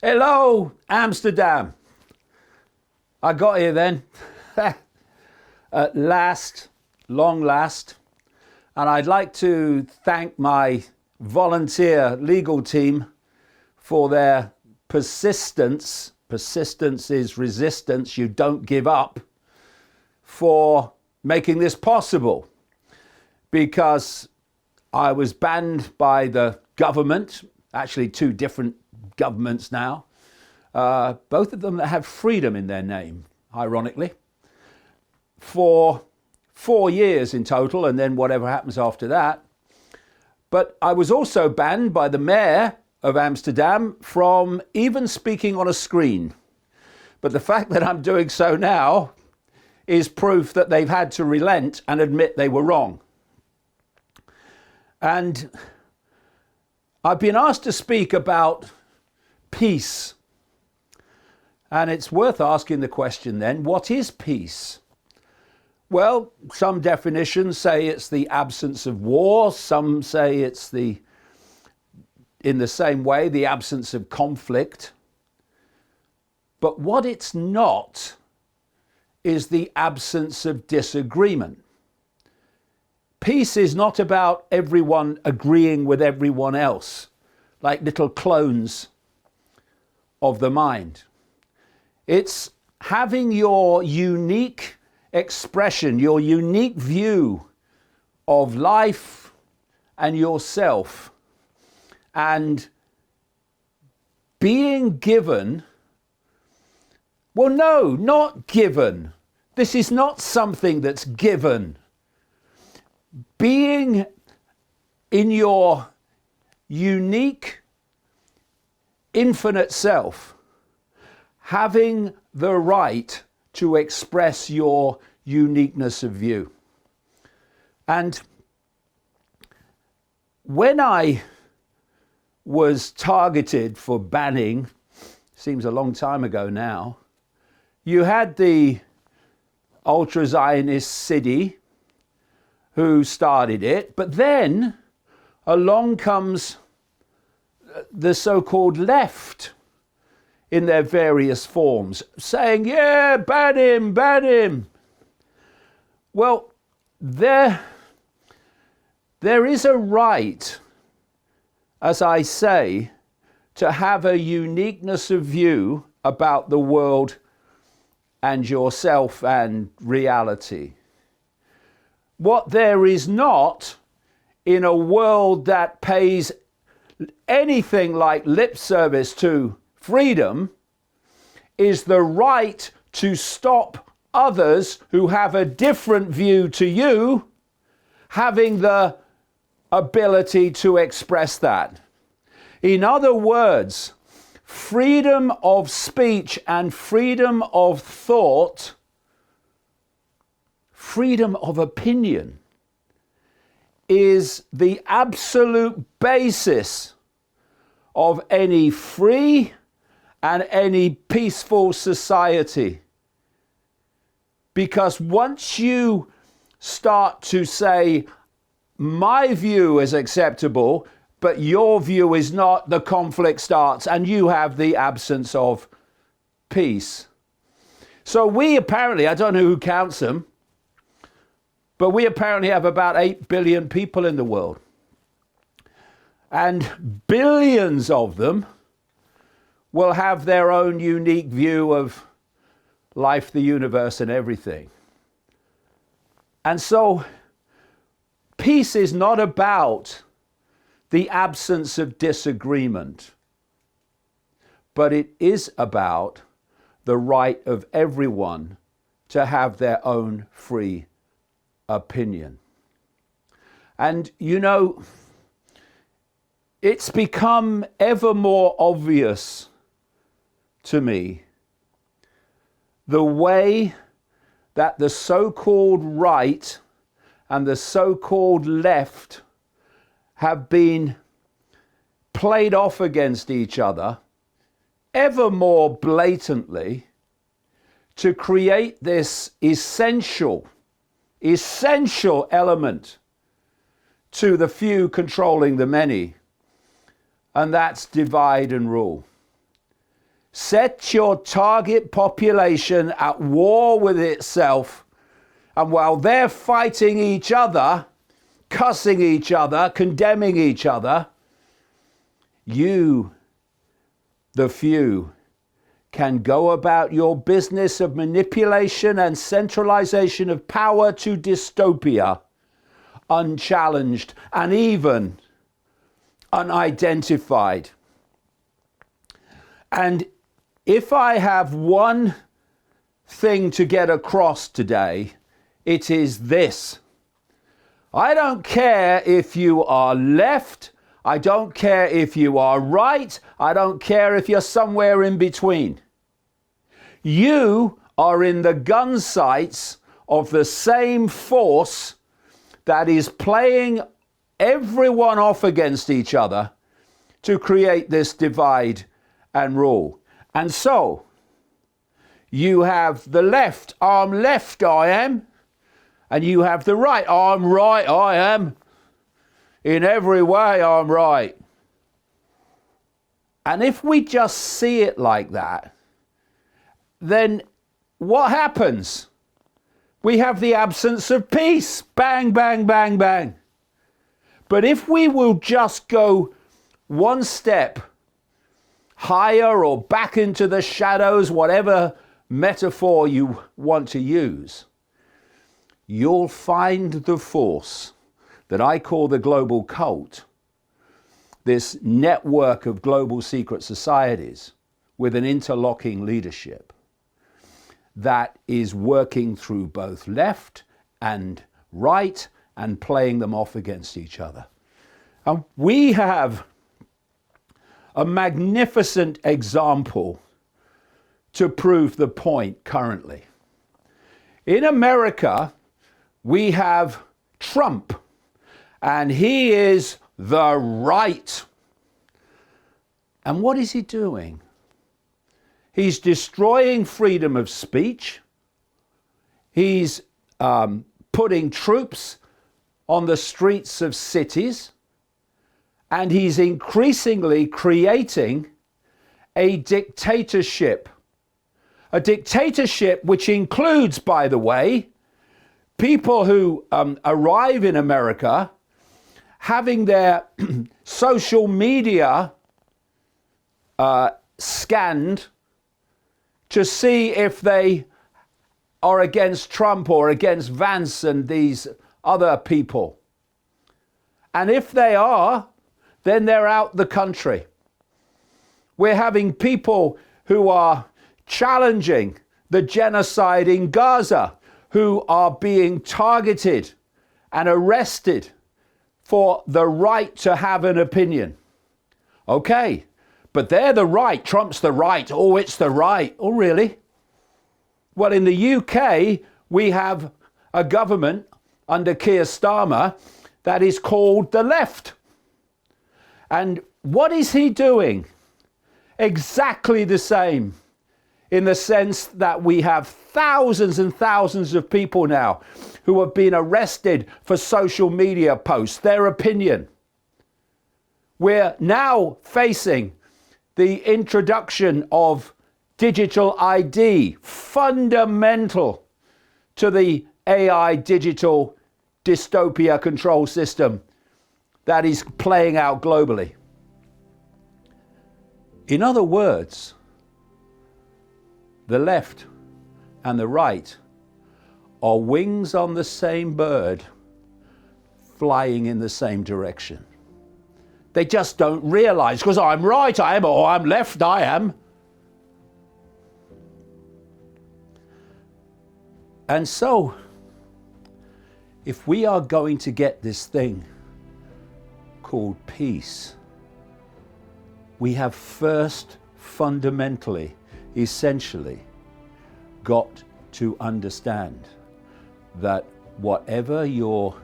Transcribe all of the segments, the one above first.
Hello, Amsterdam. I got here then. At last, long last. And I'd like to thank my volunteer legal team for their persistence. Persistence is resistance. You don't give up, for making this possible. Because I was banned by the government, actually two different governments now, both of them that have freedom in their name, ironically, for 4 years in total, and then whatever happens after that. But I was also banned by the mayor of Amsterdam from even speaking on a screen. But the fact that I'm doing so now is proof that they've had to relent and admit they were wrong. And I've been asked to speak about peace. And it's worth asking the question then, what is peace? Well, some definitions say it's the absence of war. Some say it's in the same way, the absence of conflict. But what it's not is the absence of disagreement. Peace is not about everyone agreeing with everyone else, like little clones of the mind. It's having your unique expression, your unique view of life and yourself, and being given, well, no, not given. This is not something that's given. Being in your unique, infinite self, having the right to express your uniqueness of view. And when I was targeted for banning, seems a long time ago now, you had the ultra-Zionist City who started it, but then along comes the so-called left in their various forms, saying, yeah, ban him, ban him. Well, there is a right, as I say, to have a uniqueness of view about the world and yourself and reality. What there is not in a world that pays anything like lip service to freedom is the right to stop others who have a different view to you having the ability to express that. In other words, freedom of speech and freedom of thought, freedom of opinion, is the absolute basis of any free and any peaceful society. Because once you start to say, my view is acceptable, but your view is not, the conflict starts and you have the absence of peace. So we apparently, I don't know who counts them, but we apparently have about 8 billion people in the world. And billions of them will have their own unique view of life, the universe, and everything. And so peace is not about the absence of disagreement, but it is about the right of everyone to have their own free opinion. And you know, it's become ever more obvious to me the way that the so-called right and the so-called left have been played off against each other ever more blatantly to create this essential element to the few controlling the many, and that's divide and rule. set your target population at war with itself, and while they're fighting each other, cussing each other, condemning each other, you, the few, can go about your business of manipulation and centralization of power to dystopia, unchallenged and even unidentified. And if I have one thing to get across today, it is this. I don't care if you are left, I don't care if you are right, I don't care if you're somewhere in between. You are in the gun sights of the same force that is playing everyone off against each other to create this divide and rule. And so, you have the left, I'm left, I am, and you have the right, I'm right, I am. In every way, I'm right. And if we just see it like that, then what happens? We have the absence of peace. Bang, bang, bang, bang. But if we will just go one step higher or back into the shadows, whatever metaphor you want to use, you'll find the force that I call the global cult, this network of global secret societies with an interlocking leadership that is working through both left and right and playing them off against each other. And we have a magnificent example to prove the point currently. In America, we have Trump, and he is the right. And what is he doing? He's destroying freedom of speech. He's putting troops on the streets of cities. And he's increasingly creating a dictatorship. A dictatorship which includes, by the way, people who arrive in America having their social media scanned to see if they are against Trump or against Vance and these other people. And if they are, then they're out the country. We're having people who are challenging the genocide in Gaza, who are being targeted and arrested for the right to have an opinion. Okay, but they're the right, Trump's the right, oh, it's the right. Oh, really? Well, in the UK, we have a government under Keir Starmer that is called the left. And what is he doing? Exactly the same, in the sense that we have thousands and thousands of people now who have been arrested for social media posts, their opinion. We're now facing the introduction of digital ID, fundamental to the AI digital dystopia control system that is playing out globally. In other words, the left and the right are wings on the same bird flying in the same direction. They just don't realize, because I'm right, I am, or I'm left, I am. And so, if we are going to get this thing called peace, we have first fundamentally, essentially, got to understand that whatever your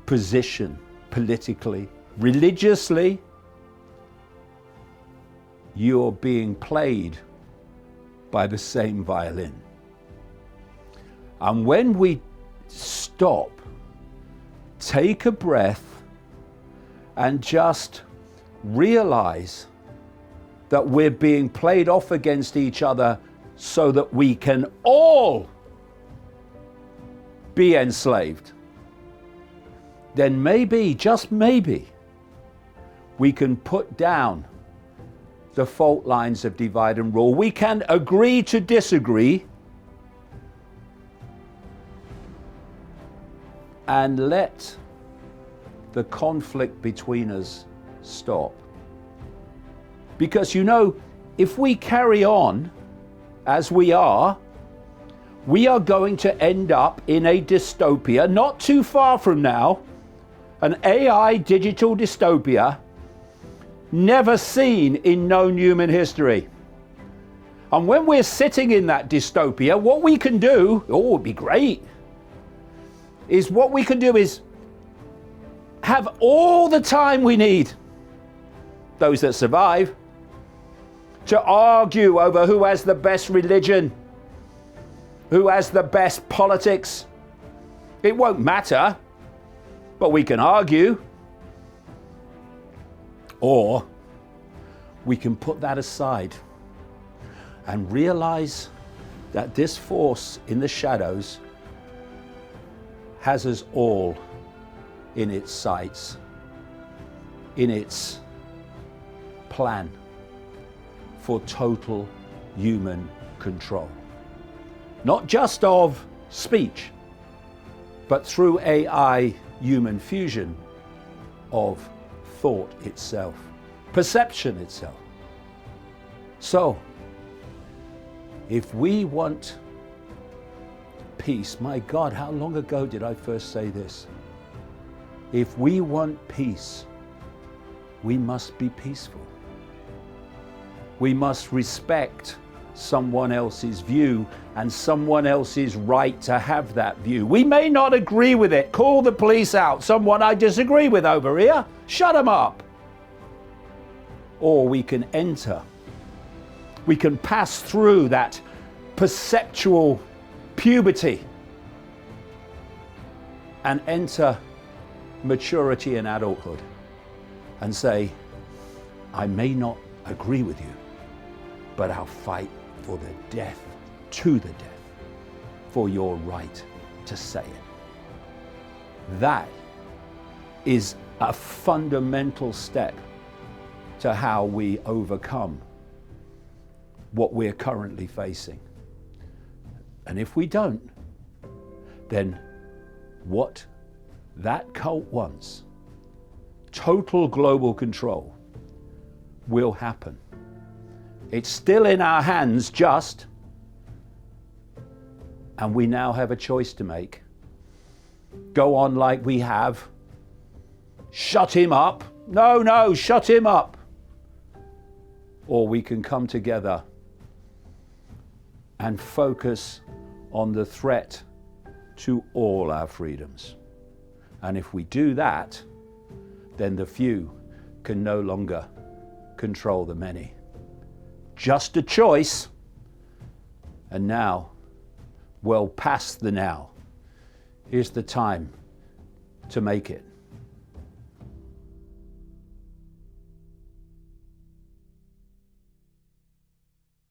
position politically, religiously, you're being played by the same violin. And when we stop, take a breath, and just realize that we're being played off against each other so that we can all be enslaved, then maybe, just maybe, we can put down the fault lines of divide and rule. We can agree to disagree and let the conflict between us stop. Because if we carry on as we are going to end up in a dystopia not too far from now, an AI digital dystopia never seen in known human history. And when we're sitting in that dystopia, what we can do, it'd be great, is have all the time we need, those that survive, to argue over who has the best religion, who has the best politics. It won't matter, but we can argue. Or we can put that aside and realize that this force in the shadows has us all in its sights, in its plan for total human control. Not just of speech, but through AI human fusion of thought itself, perception itself. So, if we want peace, my God, how long ago did I first say this? If we want peace, we must be peaceful. We must respect someone else's view and someone else's right to have that view. We may not agree with it. Call the police out. Someone I disagree with over here. Shut them up. Or we can enter. We can pass through that perceptual puberty and enter maturity and adulthood and say, I may not agree with you, but I'll fight for the death, to the death, for your right to say it. That is a fundamental step to how we overcome what we're currently facing. And if we don't, then what that cult wants, total global control, will happen. It's still in our hands, and we now have a choice to make. Go on like we have. Shut him up. No, shut him up. Or we can come together and focus on the threat to all our freedoms. And if we do that, then the few can no longer control the many. Just a choice, and now, well past the now, here's the time to make it.